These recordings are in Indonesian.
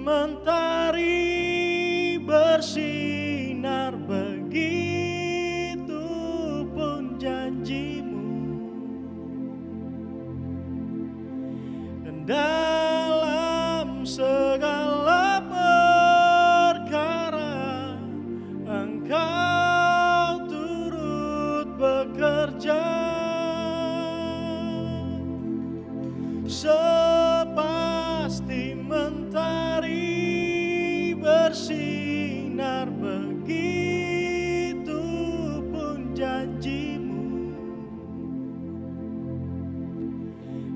mentari bersinar, begitu pun janjimu. Dan dalam segala perkara Engkau turut bekerja, sepasti mentari bersinar, begitu pun janjimu.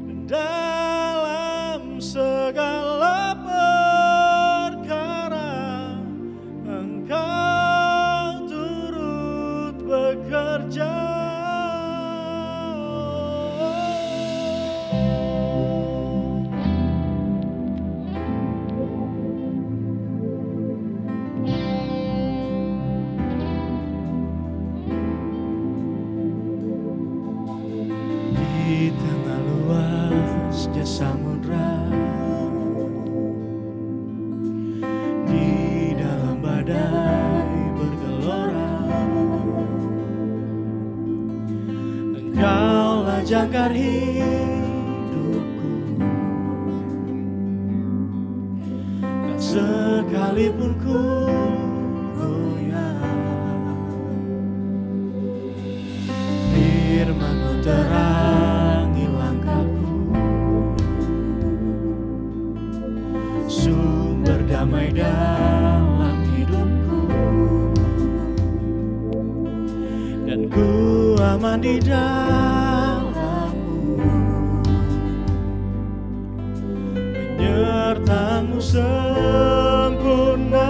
Dan dalam segala perkara Engkau turut bekerja. Di tengah luasnya samudra, di dalam badai bergelora, Engkaulah jangkar hidupku. Tak sekalipun ku goyah, firman-Mu terangi langkahku, sumber damai dalam hidupku, dan ku aman di dalam-Mu, penyertaan-Mu sempurna.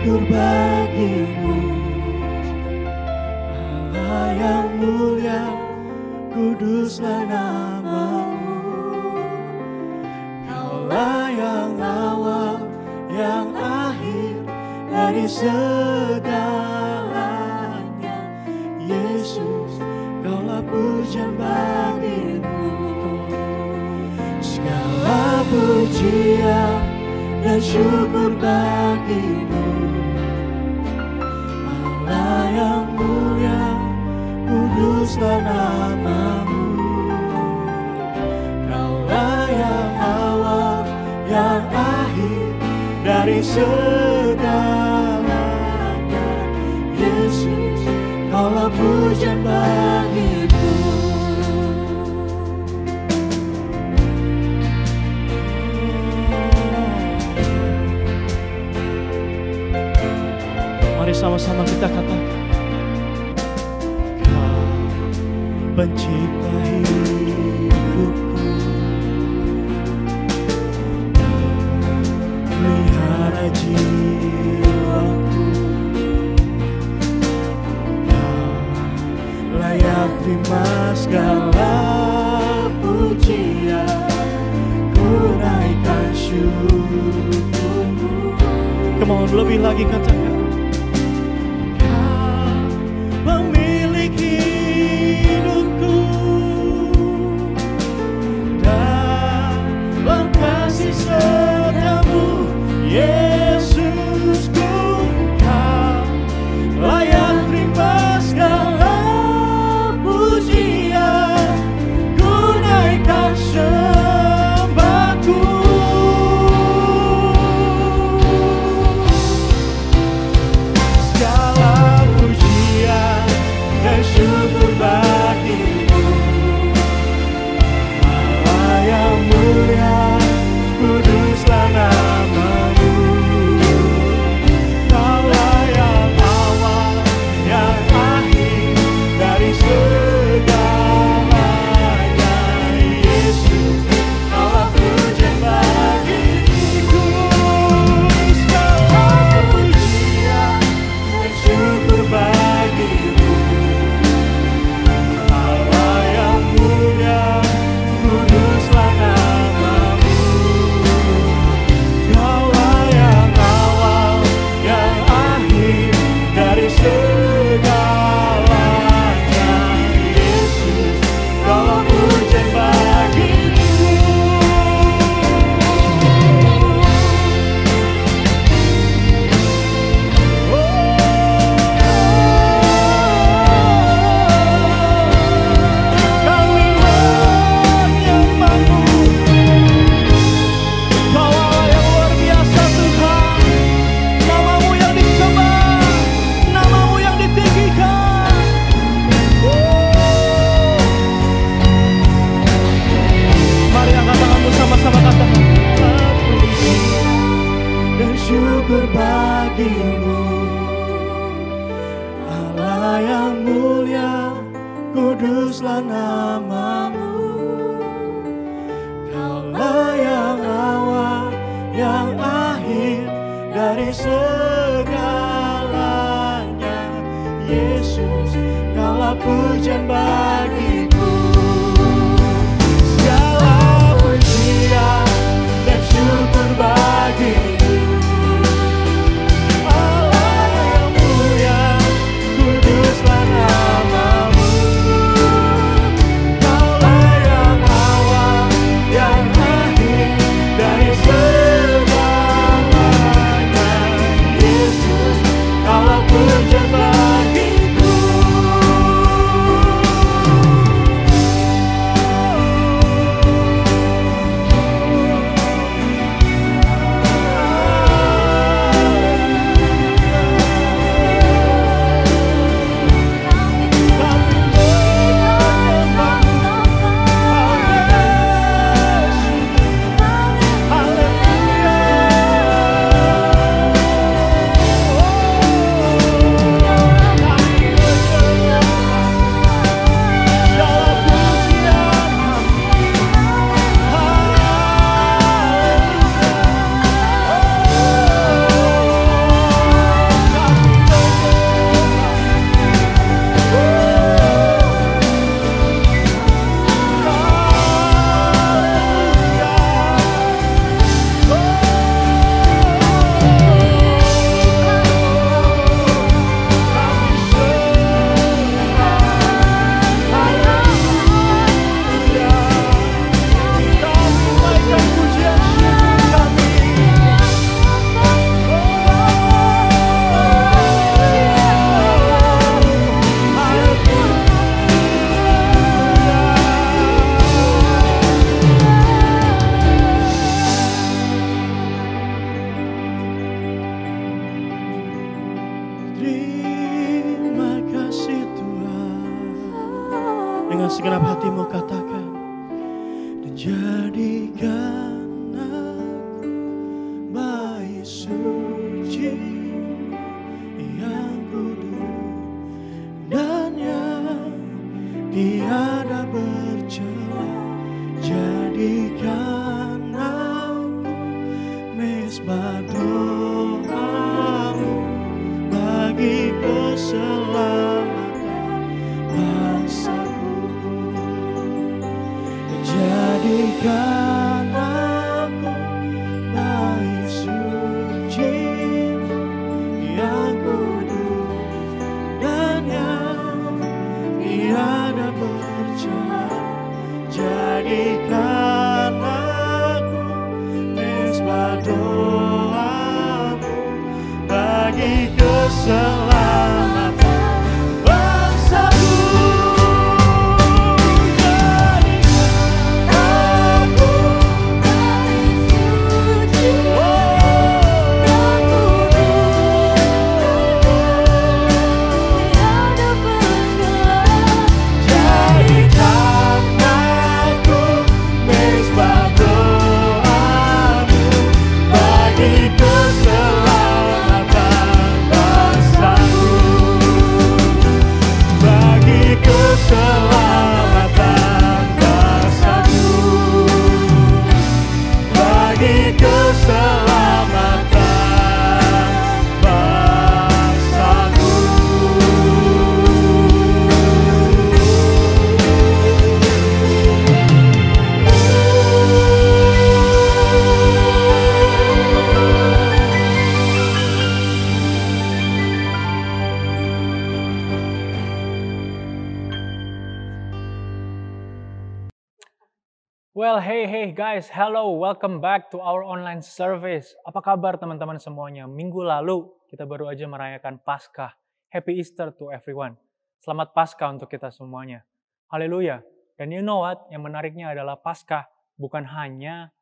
syukur bagimu, Allah yang mulia, kuduslah namamu. Kaulah yang awal, yang akhir dari segalanya. Yesus, kaulah pujian bagimu. Segala pujian dan syukur bagimu, Allah yang mulia, kuduslah namamu. Kaulah yang awal, yang akhir dari segalanya. Yesus, kaulah pujian bagimu. Mari sama-sama kita katakan, Kau pencipta hidupku, pelihara jiwaku. Kau layak terima segala pujian, ku naikkan syukurmu. Come on, lebih lagi katakan, kuduslah namamu. Kaulah yang awal, yang akhir dari segalanya. Yesus, kaulah pujian bagiku. Segala pujian dan syukur bagiku. Pujian bagiku. dengan segenap hatimu katakan, dan jadikan aku bayi suci yang kudus dan yang tiada bercela. Jadikan aku mezbah doamu bagi keselamatan bangsaku. Jadikan aku bayi suci yang kudus dan yang tiada bercela. Jadikan aku mezbah doamu bagi keselamatan bangsaku. Well, hey guys, hello, welcome back to our online service. Apa kabar teman-teman semuanya? Minggu lalu kita baru aja merayakan Paskah. Happy Easter to everyone. Selamat Paskah untuk kita semuanya. Haleluya. Dan you know what? Yang menariknya adalah Paskah bukan hanya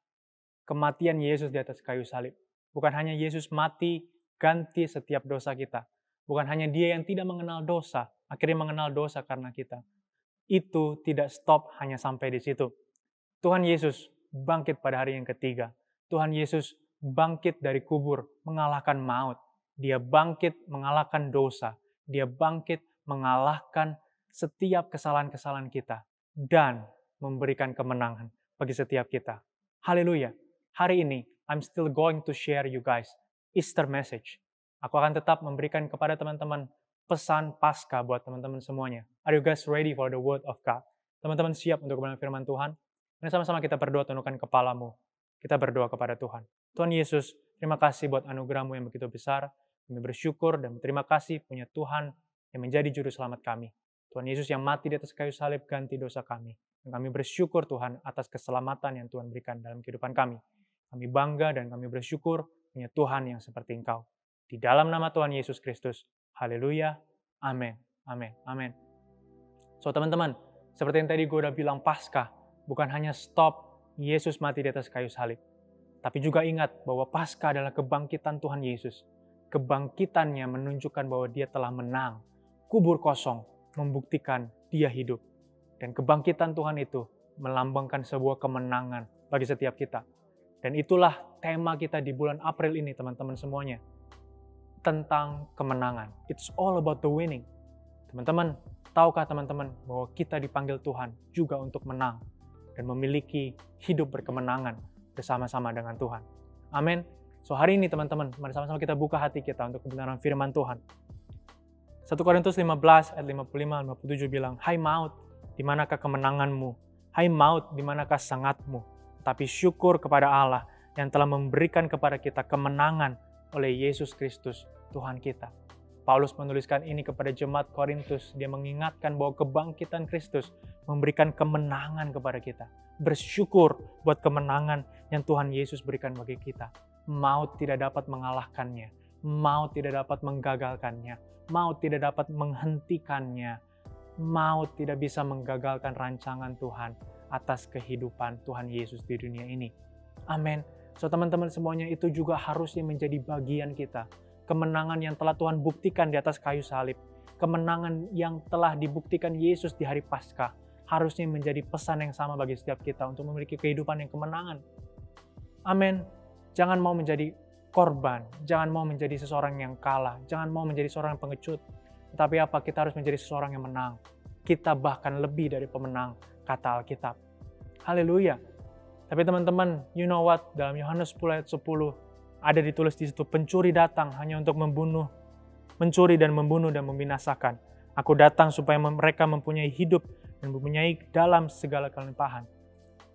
kematian Yesus di atas kayu salib. Bukan hanya Yesus mati ganti setiap dosa kita. Bukan hanya Dia yang tidak mengenal dosa, akhirnya mengenal dosa karena kita. Itu tidak stop hanya sampai di situ. Tuhan Yesus bangkit pada hari yang ketiga. Tuhan Yesus bangkit dari kubur, mengalahkan maut. Dia bangkit mengalahkan dosa. Dia bangkit mengalahkan setiap kesalahan-kesalahan kita. Dan memberikan kemenangan bagi setiap kita. Haleluya. Hari ini, I'm still going to share you guys Easter message. Aku akan tetap memberikan kepada teman-teman pesan Paskah buat teman-teman semuanya. Are you guys ready for the word of God? Teman-teman siap untuk kebenaran firman Tuhan? Mari sama-sama kita berdoa, tundukkan kepalamu. Kita berdoa kepada Tuhan. Tuhan Yesus, terima kasih buat anugerah-Mu yang begitu besar. Kami bersyukur dan terima kasih punya Tuhan yang menjadi juru selamat kami. Tuhan Yesus yang mati di atas kayu salib ganti dosa kami. Dan kami bersyukur Tuhan atas keselamatan yang Tuhan berikan dalam kehidupan kami. Kami bangga dan kami bersyukur punya Tuhan yang seperti Engkau. Di dalam nama Tuhan Yesus Kristus. Haleluya. Amin. Amin. Amin. So teman-teman, seperti yang tadi gue udah bilang, Paskah bukan hanya stop Yesus mati di atas kayu salib. Tapi juga ingat bahwa Paskah adalah kebangkitan Tuhan Yesus. Kebangkitannya menunjukkan bahwa Dia telah menang. Kubur kosong membuktikan Dia hidup. Dan kebangkitan Tuhan itu melambangkan sebuah kemenangan bagi setiap kita. Dan itulah tema kita di bulan April ini teman-teman semuanya. Tentang kemenangan. It's all about the winning. Teman-teman, tahukah teman-teman bahwa kita dipanggil Tuhan juga untuk menang. Dan memiliki hidup berkemenangan bersama-sama dengan Tuhan. Amin. So hari ini teman-teman, mari sama-sama kita buka hati kita untuk kebenaran firman Tuhan. 1 Korintus 15 ayat 55-57 bilang, Hai maut, di manakah kemenanganmu? Hai maut, di manakah sangatmu? Tapi syukur kepada Allah yang telah memberikan kepada kita kemenangan oleh Yesus Kristus, Tuhan kita. Paulus menuliskan ini kepada jemaat Korintus. Dia mengingatkan bahwa kebangkitan Kristus memberikan kemenangan kepada kita. Bersyukur buat kemenangan yang Tuhan Yesus berikan bagi kita. Maut tidak dapat mengalahkannya. Maut tidak dapat menggagalkannya. Maut tidak dapat menghentikannya. Maut tidak bisa menggagalkan rancangan Tuhan atas kehidupan Tuhan Yesus di dunia ini. Amin. So teman-teman semuanya, itu juga harusnya menjadi bagian kita. Kemenangan yang telah Tuhan buktikan di atas kayu salib. Kemenangan yang telah dibuktikan Yesus di hari Paskah harusnya menjadi pesan yang sama bagi setiap kita untuk memiliki kehidupan yang kemenangan. Amin. Jangan mau menjadi korban, jangan mau menjadi seseorang yang kalah, jangan mau menjadi seorang yang pengecut. Tetapi apa? Kita harus menjadi seseorang yang menang. Kita bahkan lebih dari pemenang, kata Alkitab. Haleluya. Tapi teman-teman, you know what? Dalam Yohanes 10 ayat 10, ada ditulis di situ, pencuri datang hanya untuk membunuh, mencuri dan membunuh dan membinasakan. Aku datang supaya mereka mempunyai hidup dan mempunyai dalam segala kelimpahan.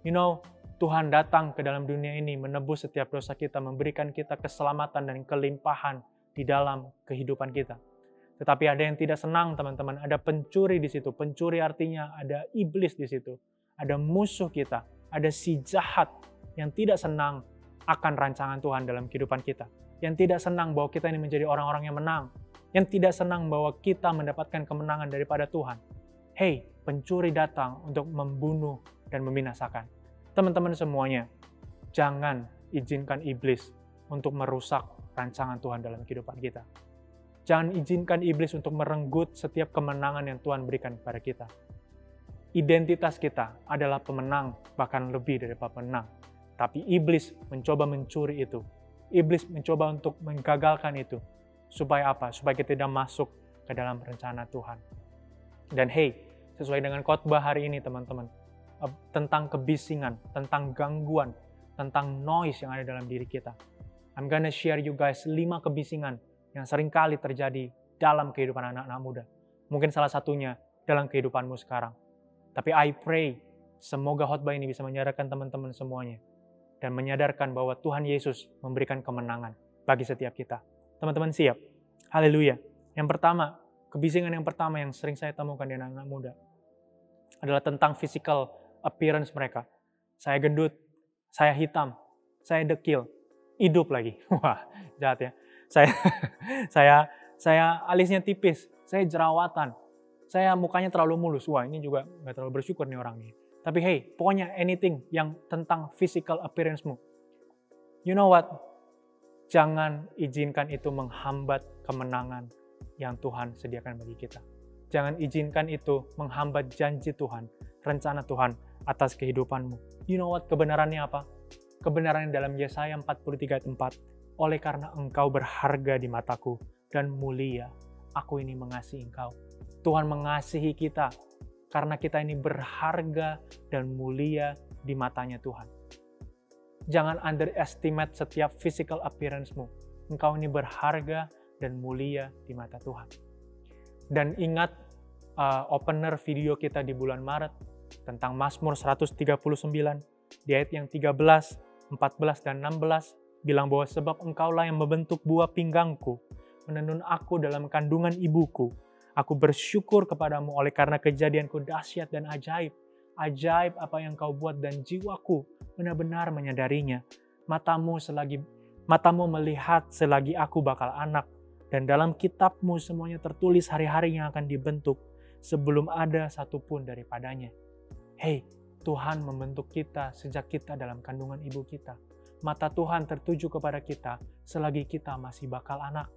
You know, Tuhan datang ke dalam dunia ini menebus setiap dosa kita, memberikan kita keselamatan dan kelimpahan di dalam kehidupan kita. Tetapi ada yang tidak senang, teman-teman. Ada pencuri di situ. Pencuri artinya ada iblis di situ. Ada musuh kita. Ada si jahat yang tidak senang akan rancangan Tuhan dalam kehidupan kita. Yang tidak senang bahwa kita ini menjadi orang-orang yang menang. Yang tidak senang bahwa kita mendapatkan kemenangan daripada Tuhan. Hey, pencuri datang untuk membunuh dan membinasakan. Teman-teman semuanya, jangan izinkan iblis untuk merusak rancangan Tuhan dalam kehidupan kita. Jangan izinkan iblis untuk merenggut setiap kemenangan yang Tuhan berikan kepada kita. Identitas kita adalah pemenang, bahkan lebih daripada pemenang. Tapi iblis mencoba mencuri itu. Iblis mencoba untuk menggagalkan itu. Supaya apa? Supaya kita tidak masuk ke dalam rencana Tuhan. Dan hey, sesuai dengan khotbah hari ini teman-teman, tentang kebisingan, tentang gangguan, tentang noise yang ada dalam diri kita. I'm gonna share you guys 5 kebisingan yang seringkali terjadi dalam kehidupan anak-anak muda. Mungkin salah satunya dalam kehidupanmu sekarang. Tapi I pray, semoga khotbah ini bisa menyadarkan teman-teman semuanya. Dan menyadarkan bahwa Tuhan Yesus memberikan kemenangan bagi setiap kita. Teman-teman siap? Haleluya. Yang pertama, kebisingan yang pertama yang sering saya temukan di anak-anak muda adalah tentang physical appearance mereka. Saya gendut, saya hitam, saya dekil, hidup lagi. Wah, jahat ya. Saya alisnya tipis, saya jerawatan, saya mukanya terlalu mulus. Wah, ini juga nggak terlalu bersyukur nih orang ini. Tapi hey, pokoknya anything yang tentang physical appearance-mu. You know what? Jangan izinkan itu menghambat kemenangan yang Tuhan sediakan bagi kita. Jangan izinkan itu menghambat janji Tuhan, rencana Tuhan atas kehidupanmu. You know what? Kebenarannya apa? Kebenaran dalam Yesaya 43 ayat 4. Oleh karena engkau berharga di mataku dan mulia, aku ini mengasihi engkau. Tuhan mengasihi kita karena kita ini berharga dan mulia di matanya Tuhan. Jangan underestimate setiap physical appearance-mu. Engkau ini berharga dan mulia di mata Tuhan. Dan ingat opener video kita di bulan Maret tentang Mazmur 139 di ayat yang 13, 14, dan 16 bilang bahwa sebab engkaulah yang membentuk buah pinggangku, menenun aku dalam kandungan ibuku. Aku bersyukur kepadamu oleh karena kejadianku dahsyat dan ajaib. Ajaib apa yang kau buat dan jiwaku benar-benar menyadarinya. Matamu melihat selagi aku bakal anak. Dan dalam kitabmu semuanya tertulis hari-hari yang akan dibentuk sebelum ada satupun daripadanya. Hey, Tuhan membentuk kita sejak kita dalam kandungan ibu kita. Mata Tuhan tertuju kepada kita selagi kita masih bakal anak.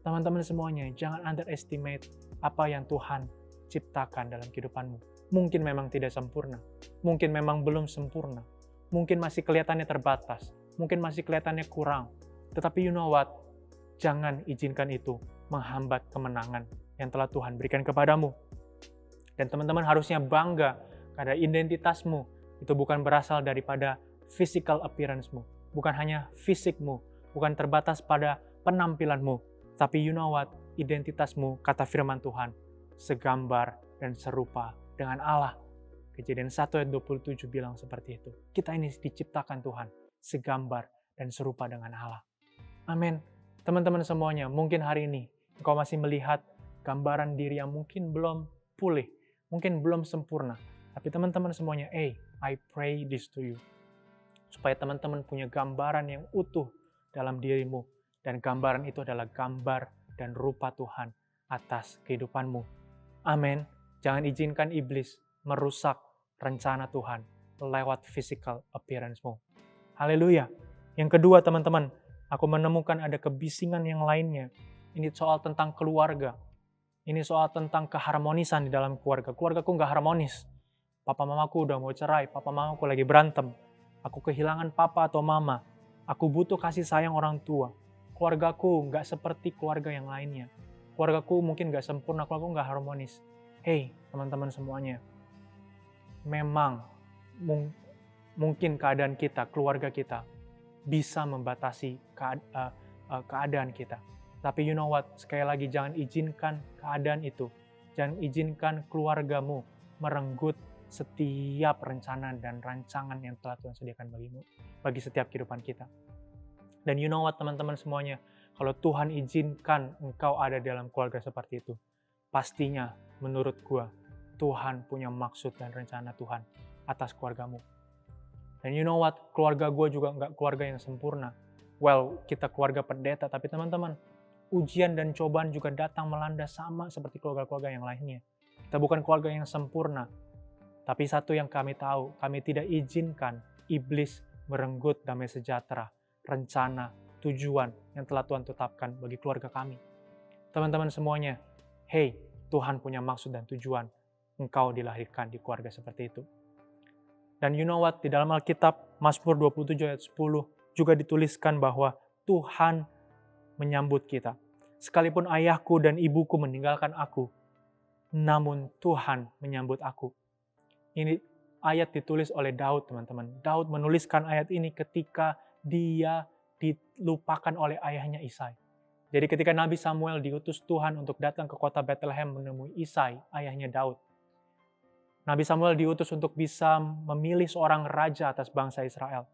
Teman-teman semuanya, jangan underestimate apa yang Tuhan ciptakan dalam kehidupanmu. Mungkin memang tidak sempurna. Mungkin memang belum sempurna. Mungkin masih kelihatannya terbatas. Mungkin masih kelihatannya kurang. Tetapi you know what? Jangan izinkan itu menghambat kemenangan yang telah Tuhan berikan kepadamu. Dan teman-teman harusnya bangga karena identitasmu itu bukan berasal daripada physical appearance-mu. Bukan hanya fisikmu, bukan terbatas pada penampilanmu. Tapi you know what? Identitasmu, kata firman Tuhan, segambar dan serupa dengan Allah. Kejadian 1 ayat 27 bilang seperti itu. Kita ini diciptakan Tuhan, segambar dan serupa dengan Allah. Amin. Teman-teman semuanya, mungkin hari ini engkau masih melihat gambaran diri yang mungkin belum pulih, mungkin belum sempurna. Tapi teman-teman semuanya, I pray this to you. Supaya teman-teman punya gambaran yang utuh dalam dirimu. Dan gambaran itu adalah gambar dan rupa Tuhan atas kehidupanmu. Amin. Jangan izinkan iblis merusak rencana Tuhan lewat physical appearance-mu. Haleluya. Yang kedua teman-teman, aku menemukan ada kebisingan yang lainnya. Ini soal tentang keluarga. Ini soal tentang keharmonisan di dalam keluarga. Keluargaku nggak harmonis. Papa mamaku udah mau cerai, papa mamaku lagi berantem. Aku kehilangan papa atau mama. Aku butuh kasih sayang orang tua. Keluargaku nggak seperti keluarga yang lainnya. Keluargaku mungkin nggak sempurna, keluargaku nggak harmonis. Hey, teman-teman semuanya. Memang mungkin keadaan kita, keluarga kita, bisa membatasi keadaan kita. Tapi you know what? Sekali lagi, jangan izinkan keadaan itu. Jangan izinkan keluargamu merenggut setiap rencana dan rancangan yang telah Tuhan sediakan bagimu, bagi setiap kehidupan kita. Dan you know what, teman-teman semuanya, kalau Tuhan izinkan engkau ada dalam keluarga seperti itu, pastinya menurut gua, Tuhan punya maksud dan rencana Tuhan atas keluargamu. Dan you know what, keluarga gua juga nggak keluarga yang sempurna. Well, kita keluarga pendeta, tapi teman-teman, ujian dan cobaan juga datang melanda sama seperti keluarga-keluarga yang lainnya. Kita bukan keluarga yang sempurna, tapi satu yang kami tahu, kami tidak izinkan iblis merenggut damai sejahtera, rencana, tujuan yang telah Tuhan tetapkan bagi keluarga kami. Teman-teman semuanya, hey, Tuhan punya maksud dan tujuan engkau dilahirkan di keluarga seperti itu. Dan you know what, di dalam Alkitab, Mazmur 27 ayat 10 juga dituliskan bahwa Tuhan menyambut kita. Sekalipun ayahku dan ibuku meninggalkan aku, namun Tuhan menyambut aku. Ini ayat ditulis oleh Daud, teman-teman. Daud menuliskan ayat ini ketika dia dilupakan oleh ayahnya Isai. Jadi ketika Nabi Samuel diutus Tuhan untuk datang ke kota Bethlehem menemui Isai, ayahnya Daud. Nabi Samuel diutus untuk bisa memilih seorang raja atas bangsa Israel.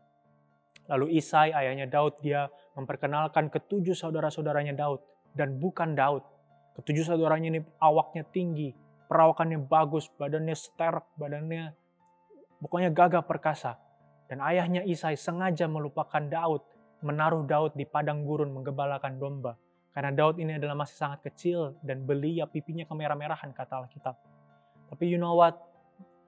Lalu Isai, ayahnya Daud, dia memperkenalkan ketujuh saudara-saudaranya Daud. Dan bukan Daud. Ketujuh saudaranya ini awaknya tinggi, perawakannya bagus, badannya sterk, badannya pokoknya gagah perkasa. Dan ayahnya Isai sengaja melupakan Daud, menaruh Daud di padang gurun menggembalakan domba. Karena Daud ini adalah masih sangat kecil dan belia, pipinya kemerah-merahan kata Alkitab. Tapi you know what?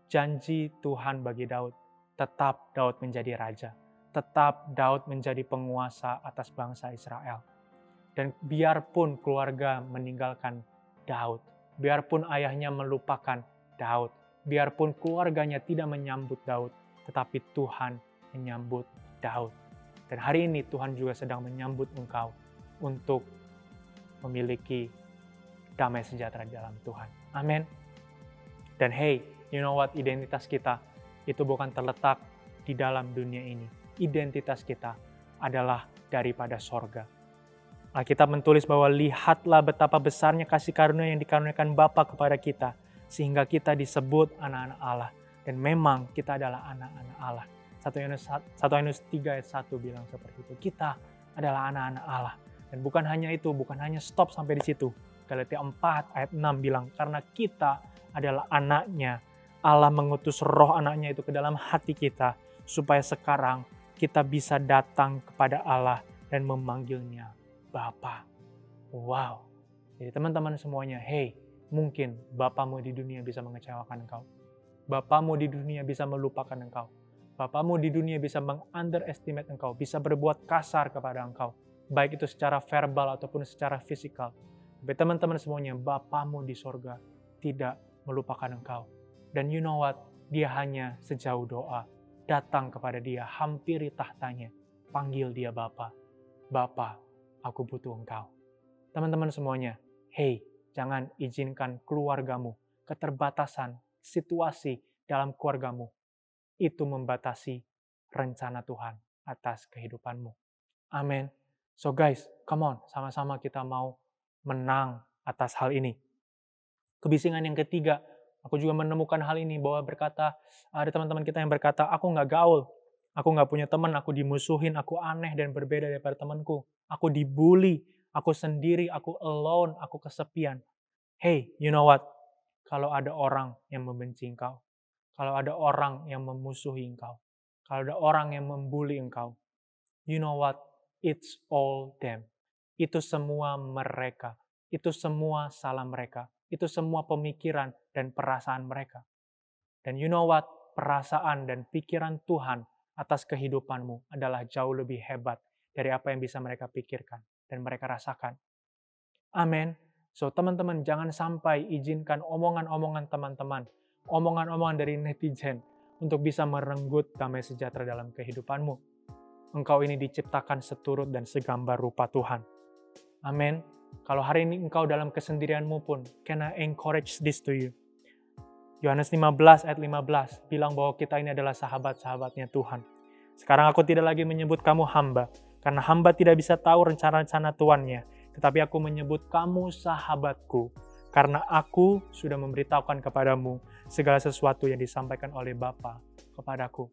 Janji Tuhan bagi Daud, tetap Daud menjadi raja. Tetap Daud menjadi penguasa atas bangsa Israel. Dan biarpun keluarga meninggalkan Daud, biarpun ayahnya melupakan Daud, biarpun keluarganya tidak menyambut Daud, tetapi Tuhan menyambut Daud. Dan hari ini Tuhan juga sedang menyambut engkau untuk memiliki damai sejahtera di dalam Tuhan. Amin. Dan hey, you know what? Identitas kita itu bukan terletak di dalam dunia ini. Identitas kita adalah daripada sorga. Alkitab menulis bahwa lihatlah betapa besarnya kasih karunia yang dikaruniakan Bapa kepada kita, sehingga kita disebut anak-anak Allah. Dan memang kita adalah anak-anak Allah. 1 Yohanes 3 ayat 1 bilang seperti itu. Kita adalah anak-anak Allah. Dan bukan hanya itu, bukan hanya stop sampai di situ. Galatia 4 ayat 6 bilang, karena kita adalah anaknya, Allah mengutus roh anaknya itu ke dalam hati kita, supaya sekarang kita bisa datang kepada Allah dan memanggilnya Bapa. Wow. Jadi teman-teman semuanya, hey, mungkin bapamu di dunia bisa mengecewakan engkau. Bapamu di dunia bisa melupakan engkau. Bapamu di dunia bisa meng-underestimate engkau, bisa berbuat kasar kepada engkau. Baik itu secara verbal ataupun secara fisikal. Tapi teman-teman semuanya, bapamu di sorga tidak melupakan engkau. Dan you know what? Dia hanya sejauh doa. Datang kepada dia, hampiri tahtanya. Panggil dia Bapa. Bapa, aku butuh engkau. Teman-teman semuanya, hey, jangan izinkan keluargamu, keterbatasan, situasi dalam keluargamu, itu membatasi rencana Tuhan atas kehidupanmu. Amin. So guys, come on, sama-sama kita mau menang atas hal ini. Kebisingan yang ketiga, aku juga menemukan hal ini bahwa ada teman-teman kita yang berkata, aku nggak gaul, aku nggak punya teman, aku dimusuhin, aku aneh dan berbeda daripada temanku. Aku dibully, aku sendiri, aku alone, aku kesepian. Hey, you know what? Kalau ada orang yang membenci engkau, kalau ada orang yang memusuhi engkau, kalau ada orang yang membuli engkau, you know what? It's all them. Itu semua mereka. Itu semua salah mereka. Itu semua pemikiran dan perasaan mereka. Dan you know what? Perasaan dan pikiran Tuhan atas kehidupanmu adalah jauh lebih hebat dari apa yang bisa mereka pikirkan dan mereka rasakan. Amin. So teman-teman, jangan sampai izinkan omongan-omongan teman-teman omongan-omongan dari netizen untuk bisa merenggut damai sejahtera dalam kehidupanmu. Engkau ini diciptakan seturut dan segambar rupa Tuhan. Amin. Kalau hari ini engkau dalam kesendirianmu pun, can I encourage this to you? Yohanes 15 ayat 15 bilang bahwa kita ini adalah sahabat-sahabatnya Tuhan. Sekarang aku tidak lagi menyebut kamu hamba, karena hamba tidak bisa tahu rencana-rencana tuannya, tetapi aku menyebut kamu sahabatku, karena aku sudah memberitahukan kepadamu segala sesuatu yang disampaikan oleh Bapa kepadaku.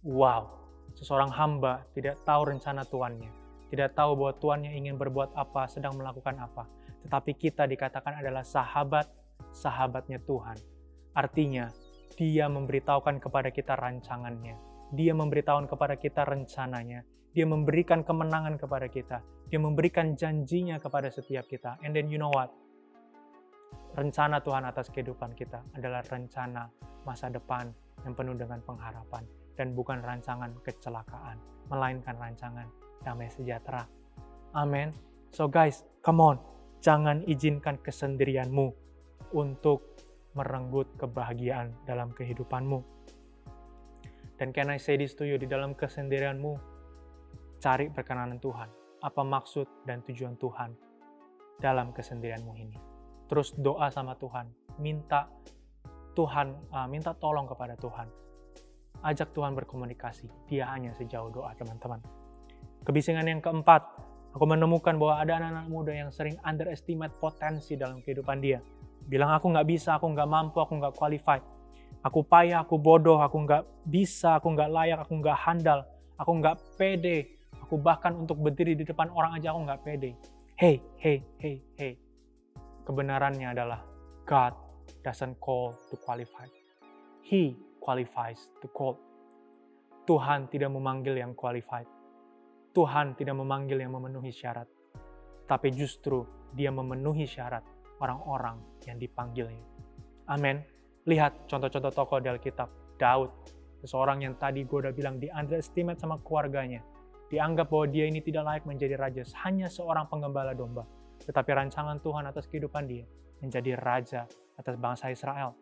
Wow, seseorang hamba tidak tahu rencana tuannya, tidak tahu bahwa tuannya ingin berbuat apa, sedang melakukan apa, tetapi kita dikatakan adalah sahabatnya Tuhan. Artinya, dia memberitahukan kepada kita rancangannya. Dia memberitahukan kepada kita rencananya. Dia memberikan kemenangan kepada kita. Dia memberikan janjinya kepada setiap kita. And then you know what? Rencana Tuhan atas kehidupan kita adalah rencana masa depan yang penuh dengan pengharapan. Dan bukan rancangan kecelakaan, melainkan rancangan damai sejahtera. Amin. So guys, come on. Jangan izinkan kesendirianmu untuk merenggut kebahagiaan dalam kehidupanmu. Dan can I say this to you, di dalam kesendirianmu, cari perkenanan Tuhan. Apa maksud dan tujuan Tuhan dalam kesendirianmu ini? Terus doa sama Tuhan, minta tolong kepada Tuhan. Ajak Tuhan berkomunikasi, dia hanya sejauh doa, teman-teman. Kebisingan yang keempat, aku menemukan bahwa ada anak-anak muda yang sering underestimate potensi dalam kehidupan dia. Bilang aku nggak bisa, aku nggak mampu, aku nggak qualified. Aku payah, aku bodoh, aku nggak bisa, aku nggak layak, aku nggak handal, aku nggak pede. Aku bahkan untuk berdiri di depan orang aja aku nggak pede. Hey. Kebenarannya adalah God doesn't call to qualify. He qualifies to call. Tuhan tidak memanggil yang qualified. Tuhan tidak memanggil yang memenuhi syarat. Tapi justru dia memenuhi syarat orang-orang yang dipanggilnya. Amin. Lihat contoh-contoh tokoh di Alkitab. Daud, seseorang yang tadi gue udah bilang di underestimate sama keluarganya. Dianggap bahwa dia ini tidak layak menjadi raja, hanya seorang penggembala domba. Tetapi rancangan Tuhan atas kehidupan dia menjadi raja atas bangsa Israel.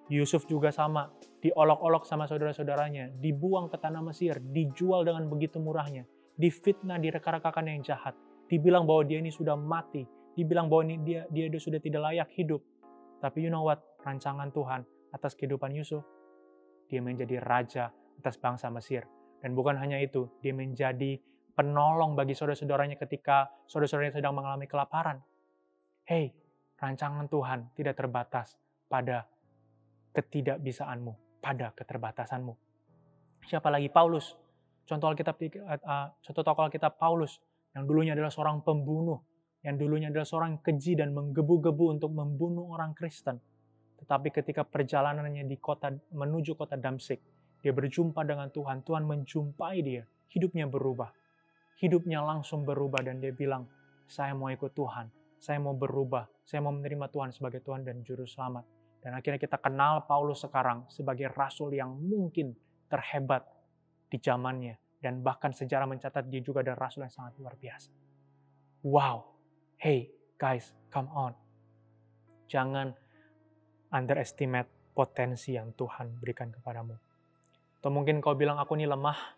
Yusuf juga sama, diolok-olok sama saudara-saudaranya, dibuang ke tanah Mesir, dijual dengan begitu murahnya, difitnah, direka-rekakan yang jahat, dibilang bahwa dia ini sudah mati, dibilang bahwa dia sudah tidak layak hidup. Tapi you know what? Rancangan Tuhan atas kehidupan Yusuf, dia menjadi raja atas bangsa Mesir. Dan bukan hanya itu, dia menjadi penolong bagi saudara-saudaranya ketika saudara-saudaranya sedang mengalami kelaparan. Hey, rancangan Tuhan tidak terbatas pada ketidakbisaanmu, pada keterbatasanmu. Siapa lagi? Paulus. Contoh tokoh Alkitab Paulus, yang dulunya adalah seorang pembunuh, yang dulunya adalah seorang keji dan menggebu-gebu untuk membunuh orang Kristen. Tetapi ketika perjalanannya menuju kota Damsyik, dia berjumpa dengan Tuhan. Tuhan menjumpai dia, hidupnya berubah. Hidupnya langsung berubah dan dia bilang, saya mau ikut Tuhan, saya mau berubah, saya mau menerima Tuhan sebagai Tuhan dan Juru Selamat. Dan akhirnya kita kenal Paulus sekarang sebagai rasul yang mungkin terhebat di zamannya. Dan bahkan sejarah mencatat dia juga adalah rasul yang sangat luar biasa. Wow. Hey guys, come on. Jangan underestimate potensi yang Tuhan berikan kepadamu. Atau mungkin kau bilang, aku ini lemah.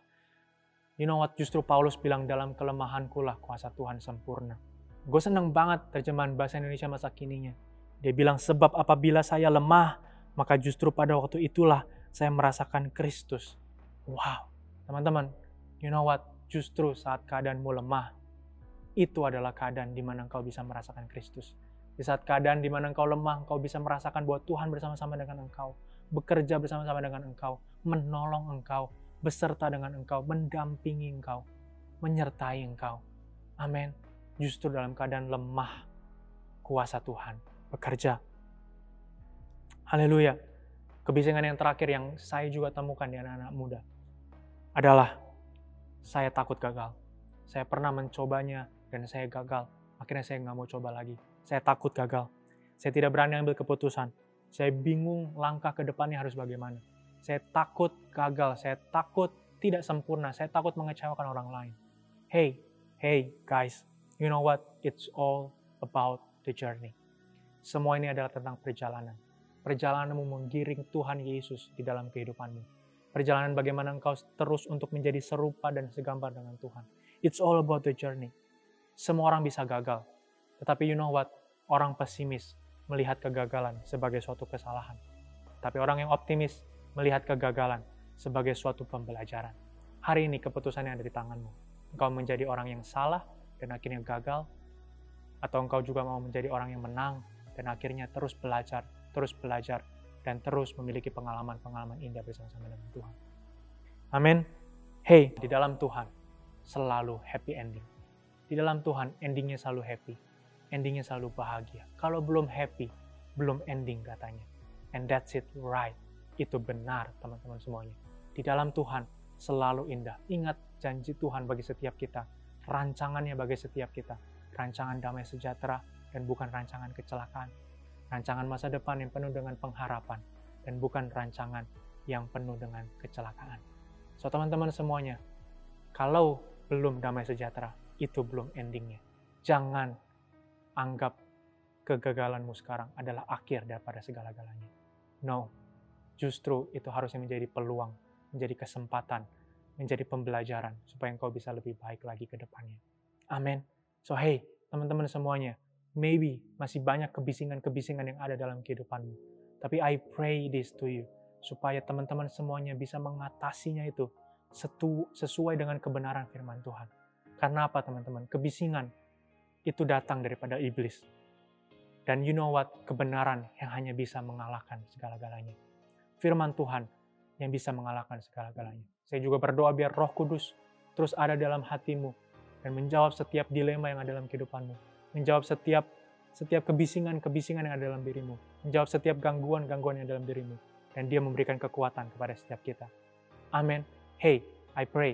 You know what? Justru Paulus bilang, dalam kelemahanku lah kuasa Tuhan sempurna. Gue seneng banget terjemahan bahasa Indonesia masa kininya. Dia bilang, sebab apabila saya lemah, maka justru pada waktu itulah saya merasakan Kristus. Wow, teman-teman, you know what? Justru saat keadaanmu lemah, itu adalah keadaan di mana engkau bisa merasakan Kristus. Di saat keadaan di mana engkau lemah, engkau bisa merasakan bahwa Tuhan bersama-sama dengan engkau, bekerja bersama-sama dengan engkau, menolong engkau, beserta dengan engkau, mendampingi engkau, menyertai engkau. Amin. Justru dalam keadaan lemah, kuasa Tuhan bekerja. Haleluya. Kebisingan yang terakhir yang saya juga temukan di anak-anak muda adalah saya takut gagal. Saya pernah mencobanya dan saya gagal. Akhirnya saya nggak mau coba lagi. Saya takut gagal. Saya tidak berani ambil keputusan. Saya bingung langkah ke depannya harus bagaimana. Saya takut gagal. Saya takut tidak sempurna. Saya takut mengecewakan orang lain. Hey guys, you know what? It's all about the journey. Semua ini adalah tentang perjalanan. perjalananmu menggiring Tuhan Yesus di dalam kehidupanmu. Perjalanan bagaimana engkau terus untuk menjadi serupa dan segambar dengan Tuhan. It's all about the journey. Semua orang bisa gagal. Tetapi you know what? Orang pesimis melihat kegagalan sebagai suatu kesalahan. Tapi orang yang optimis melihat kegagalan sebagai suatu pembelajaran. Hari ini keputusan yang ada di tanganmu. Engkau menjadi orang yang salah dan akhirnya gagal, atau engkau juga mau menjadi orang yang menang dan akhirnya terus belajar, dan terus memiliki pengalaman-pengalaman indah bersama-sama dengan Tuhan. Amin. Hey, di dalam Tuhan selalu happy ending. Di dalam Tuhan endingnya selalu happy, endingnya selalu bahagia. Kalau belum happy, belum ending katanya. And that's it, right. Itu benar teman-teman semuanya. Di dalam Tuhan selalu indah. Ingat janji Tuhan bagi setiap kita, rancangannya bagi setiap kita, rancangan damai sejahtera dan bukan rancangan kecelakaan. Rancangan masa depan yang penuh dengan pengharapan dan bukan rancangan yang penuh dengan kecelakaan. So teman-teman semuanya, kalau belum damai sejahtera, itu belum endingnya. Jangan anggap kegagalanmu sekarang adalah akhir daripada segala-galanya. No, justru itu harusnya menjadi peluang, menjadi kesempatan, menjadi pembelajaran supaya engkau bisa lebih baik lagi ke depannya. Amin. So hey, teman-teman semuanya, maybe masih banyak kebisingan-kebisingan yang ada dalam kehidupanmu. Tapi I pray this to you, supaya teman-teman semuanya bisa mengatasinya itu sesuai dengan kebenaran firman Tuhan. Karena apa teman-teman? Kebisingan itu datang daripada iblis. Dan you know what? Kebenaran yang hanya bisa mengalahkan segala-galanya. Firman Tuhan yang bisa mengalahkan segala-galanya. Saya juga berdoa biar Roh Kudus terus ada dalam hatimu dan menjawab setiap dilema yang ada dalam kehidupanmu. Menjawab setiap kebisingan-kebisingan yang ada dalam dirimu. Menjawab setiap gangguan-gangguan yang ada dalam dirimu. Dan dia memberikan kekuatan kepada setiap kita. Amin. Hey, I pray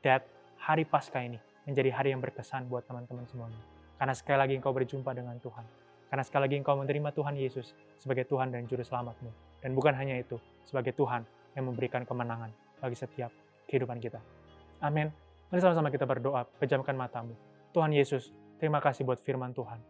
that hari Paskah ini menjadi hari yang berkesan buat teman-teman semuanya. Karena sekali lagi engkau berjumpa dengan Tuhan. Karena sekali lagi engkau menerima Tuhan Yesus sebagai Tuhan dan Juru Selamatmu. Dan bukan hanya itu, sebagai Tuhan yang memberikan kemenangan bagi setiap kehidupan kita. Amin. Mari sama-sama kita berdoa, pejamkan matamu. Tuhan Yesus, terima kasih buat firman Tuhan.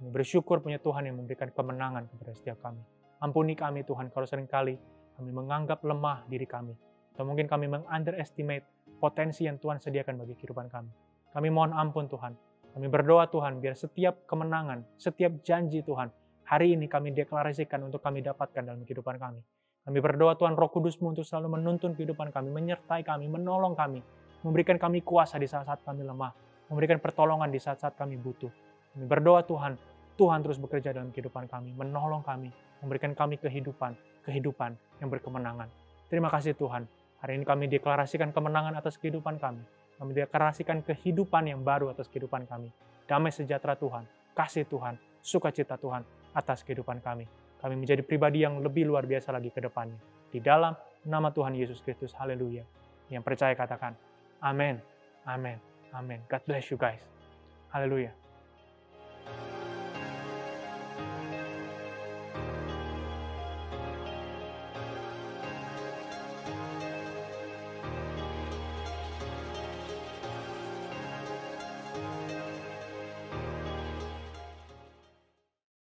Kami bersyukur punya Tuhan yang memberikan kemenangan kepada setiap kami. Ampuni kami Tuhan, kalau seringkali kami menganggap lemah diri kami. Atau mungkin kami meng-underestimate potensi yang Tuhan sediakan bagi kehidupan kami. Kami mohon ampun Tuhan. Kami berdoa Tuhan, biar setiap kemenangan, setiap janji Tuhan, hari ini kami deklarasikan untuk kami dapatkan dalam kehidupan kami. Kami berdoa Tuhan, Roh Kudus-Mu untuk selalu menuntun kehidupan kami, menyertai kami, menolong kami, memberikan kami kuasa di saat-saat kami lemah, memberikan pertolongan di saat-saat kami butuh. Kami berdoa Tuhan, Tuhan terus bekerja dalam kehidupan kami, menolong kami, memberikan kami kehidupan yang berkemenangan. Terima kasih Tuhan, hari ini kami deklarasikan kemenangan atas kehidupan kami. Kami deklarasikan kehidupan yang baru atas kehidupan kami. Damai sejahtera Tuhan, kasih Tuhan, sukacita Tuhan atas kehidupan kami. Kami menjadi pribadi yang lebih luar biasa lagi ke depannya. Di dalam nama Tuhan Yesus Kristus, haleluya. Yang percaya katakan, amin, amin, amin. God bless you guys. Haleluya.